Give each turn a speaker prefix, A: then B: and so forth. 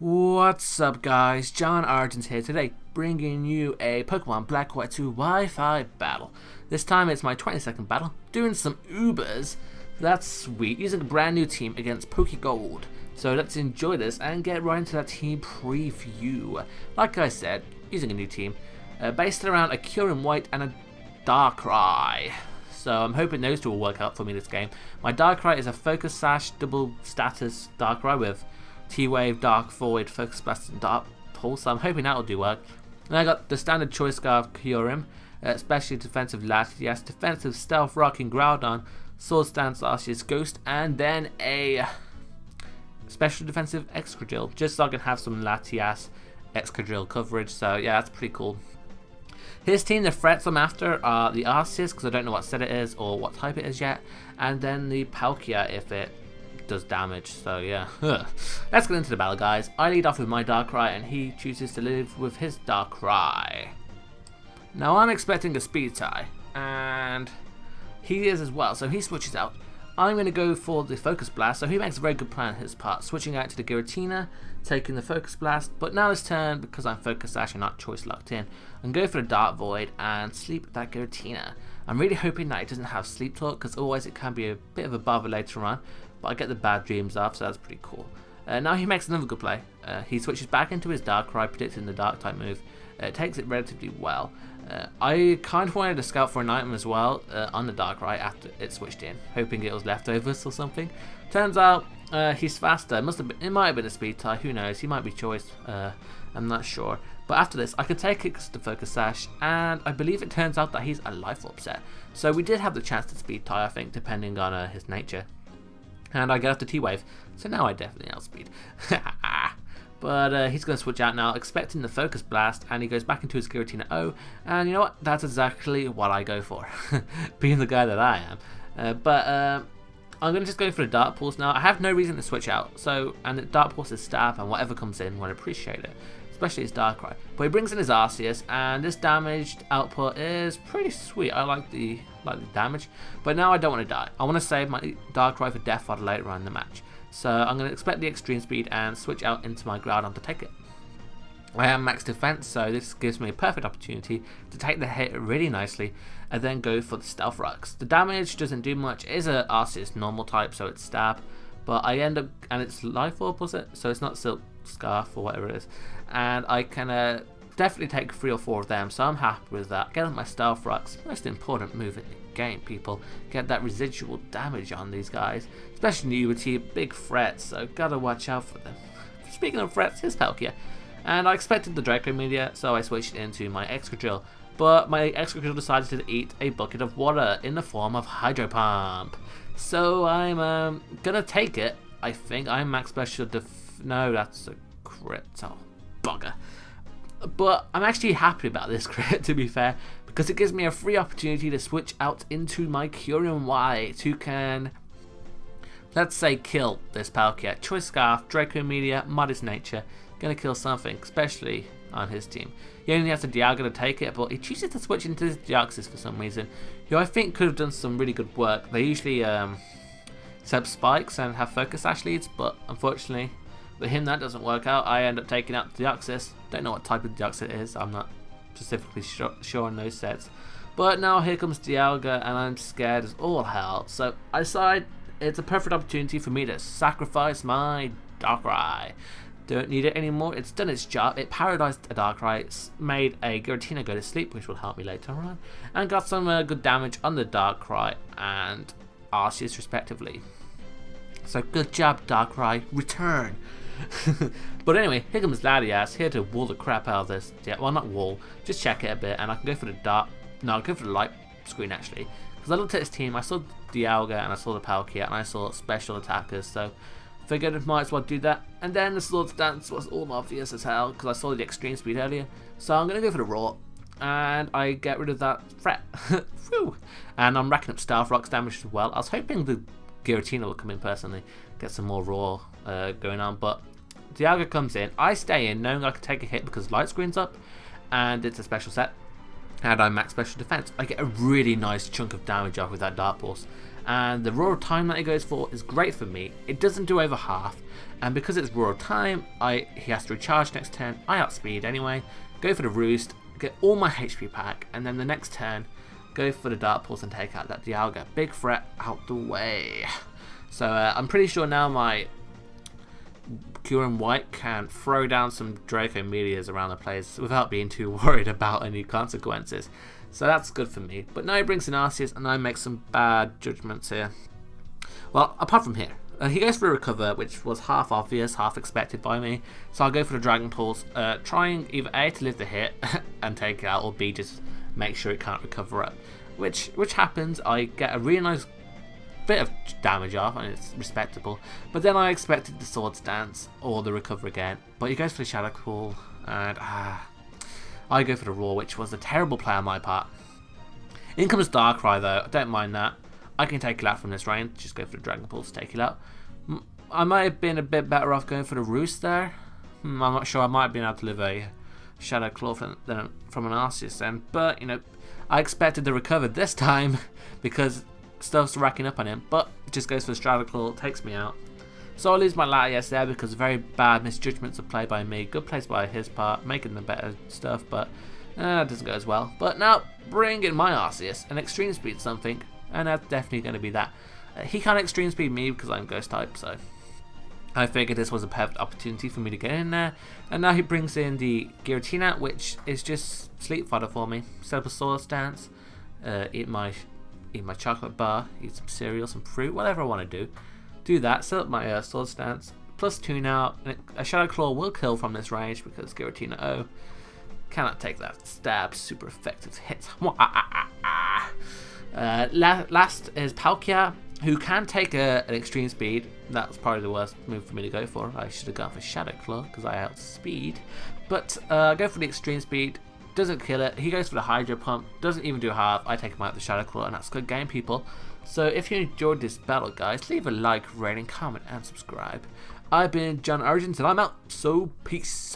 A: What's up guys, JohnOrigins here today, bringing you a Pokemon Black White 2 Wi-Fi battle. This time it's my 20-second battle, doing some Ubers. That's sweet, using a brand new team against PokeGold. So let's enjoy this and get right into that team preview. Like I said, using a new team, based around a Kyurem White and a darkrai. So I'm hoping those two will work out for me this game. My darkrai is a Focus Sash double status darkrai with T-Wave, Dark Void, Focus Blast, and Dark Pulse. So I'm hoping that will do work. And I got the standard Choice Scarf kyurem, especially defensive Latias, defensive Stealth Rocking Groudon, Sword Stance Arceus Ghost, and then a special defensive Excadrill, just so I can have some Latias Excadrill coverage. So yeah, that's pretty cool. His team, the threats I'm after are the Arceus, because I don't know what set it is or what type it is yet, and then the Palkia if it does damage. So yeah, let's get into the battle, guys. I lead off with my Darkrai and he chooses to live with his Darkrai. Now I'm expecting a speed tie and he is as well, so he switches out. I'm going to go for the Focus Blast, so he makes a very good plan on his part, switching out to the Giratina, taking the Focus Blast. But now this turn, because I'm Focus Sash and not Choice locked in, I'm going for the Dark Void and sleep that Giratina. I'm really hoping that it doesn't have Sleep Talk, because otherwise it can be a bit of a bother later on. But I get the bad dreams off, so that's pretty cool. Now he makes another good play. He switches back into his Darkrai, predicting the Dark type move. Takes it relatively well. I kind of wanted to scout for an item as well on the Darkrai after it switched in, hoping it was leftovers or something. Turns out he's faster. It might have been a speed tie. Who knows? He might be Choice. I'm not sure. But after this, I can take it to Focus Sash, and I believe it turns out that he's a Life Orb set. So we did have the chance to speed tie, I think, depending on his nature. And I get off the T-Wave, so now I definitely outspeed. But he's going to switch out now, expecting the Focus Blast, and he goes back into his Giratina O, and you know what? That's exactly what I go for, being the guy that I am. I'm going to just go for the Dark Pulse now. I have no reason to switch out, and the Dark Pulse is stab, and whatever comes in will appreciate it, especially his Darkrai. But he brings in his Arceus, and this damaged output is pretty sweet. I like the damage, but now I don't want to die. I want to save my Darkrai for Death Fodder later on in the match. So I'm going to expect the extreme speed and switch out into my Groudon to take it. I am max defense, so this gives me a perfect opportunity to take the hit really nicely and then go for the Stealth Rocks. The damage doesn't do much. It is a Arceus normal type, so it's stab, but I end up, and it's Life Orb, was it? So it's not Silk Scarf or whatever it is, and I can definitely take 3 or 4 of them, so I'm happy with that. Get my Stealth Rocks, most important move in the game, people. Get that residual damage on these guys, especially with big threats, so gotta watch out for them. Speaking of threats, here's Palkia, and I expected the Draco Meteor, so I switched into my Excadrill, but my Excadrill decided to eat a bucket of water in the form of Hydro Pump. So I'm gonna take it. I think I'm max special no, that's a crit. Oh, bugger. But I'm actually happy about this crit, to be fair, because it gives me a free opportunity to switch out into my Kyurem White, who can, let's say, kill this Palkia. Choice Scarf, Draco Meteor, Modest Nature, gonna kill something, especially on his team. He only has the Dialga to take it, but he chooses to switch into his Deoxys for some reason, who I think could have done some really good work. They usually set up spikes and have Focus Sash leads, but unfortunately, with him that doesn't work out. I end up taking out the Deoxys. Don't know what type of Deoxys it is. I'm not specifically sure on those sets. But now here comes Dialga, and I'm scared as all hell. So I decide it's a perfect opportunity for me to sacrifice my Darkrai. Don't need it anymore. It's done its job. It paralyzed a Darkrai, made a Giratina go to sleep, which will help me later on, and got some good damage on the Darkrai and Arceus respectively. So good job, Darkrai. Return. But anyway, here comes Latias, here to wall the crap out of this. Yeah, well, not wall, just check it a bit, and I can go for the dark. No, I'll go for the light screen actually, because I looked at his team. I saw Dialga and I saw the Palkia and I saw special attackers, so figured I might as well do that. And then the Sword Stance was all obvious as hell because I saw the extreme speed earlier, so I'm gonna go for the Raw, and I get rid of that threat. And I'm racking up Stealth Rocks damage as well. I was hoping the Giratina will come in personally, get some more Raw going on, but Dialga comes in. I stay in knowing I can take a hit because light screen's up and it's a special set, and I'm max special defense. I get a really nice chunk of damage off with that Dark Pulse, and the roar time that he goes for is great for me. It doesn't do over half, and because it's roar time, he has to recharge next turn. I outspeed anyway, go for the roost, get all my HP back, and then the next turn go for the Dark Pulse and take out that Dialga. Big threat out the way. So I'm pretty sure now my Kyurem White can throw down some Draco Meteors around the place without being too worried about any consequences. So that's good for me. But now he brings in Arceus and I make some bad judgments here. Well, apart from here. He goes for a recover, which was half obvious, half expected by me. So I'll go for the Dragon Pulse, trying either A, to live the hit and take it out, or B, just make sure it can't recover up. Which happens. I get a really nice bit of damage off, and it's respectable. But then I expected the Swords Dance or the recover again. But he goes for the Shadow Claw, and I go for the Roar, which was a terrible play on my part. In comes Darkrai though, I don't mind that. I can take it out from this range, just go for the Dragon Pulse to take it out. I might have been a bit better off going for the Roost there. I'm not sure, I might have been able to live a Shadow Claw from an Arceus then. But, you know, I expected the recover this time because stuff's racking up on him. But it just goes for the Shadow Claw, takes me out. So I lose my Latias there because very bad misjudgments of play by me. Good plays by his part, making the better stuff, but it doesn't go as well. But now, bring in my Arceus and Extreme Speed something. And that's definitely going to be that. He can't Extreme Speed me because I'm Ghost type, so I figured this was a perfect opportunity for me to get in there. And now he brings in the Giratina, which is just sleep fodder for me. Set up a Swords Dance, eat my chocolate bar, eat some cereal, some fruit, whatever I want to do. Do that, set up my Swords Dance, +2 now. And a Shadow Claw will kill from this range because Giratina cannot take that stab, super effective hit. Last is Palkia, who can take an Extreme Speed. That was probably the worst move for me to go for. I should have gone for Shadow Claw because I outspeed. But go for the Extreme Speed, doesn't kill it. He goes for the Hydro Pump, doesn't even do half. I take him out with the Shadow Claw, and that's good game, people. So if you enjoyed this battle, guys, leave a like, rating, comment, and subscribe. I've been JohnOrigins, and I'm out. So peace.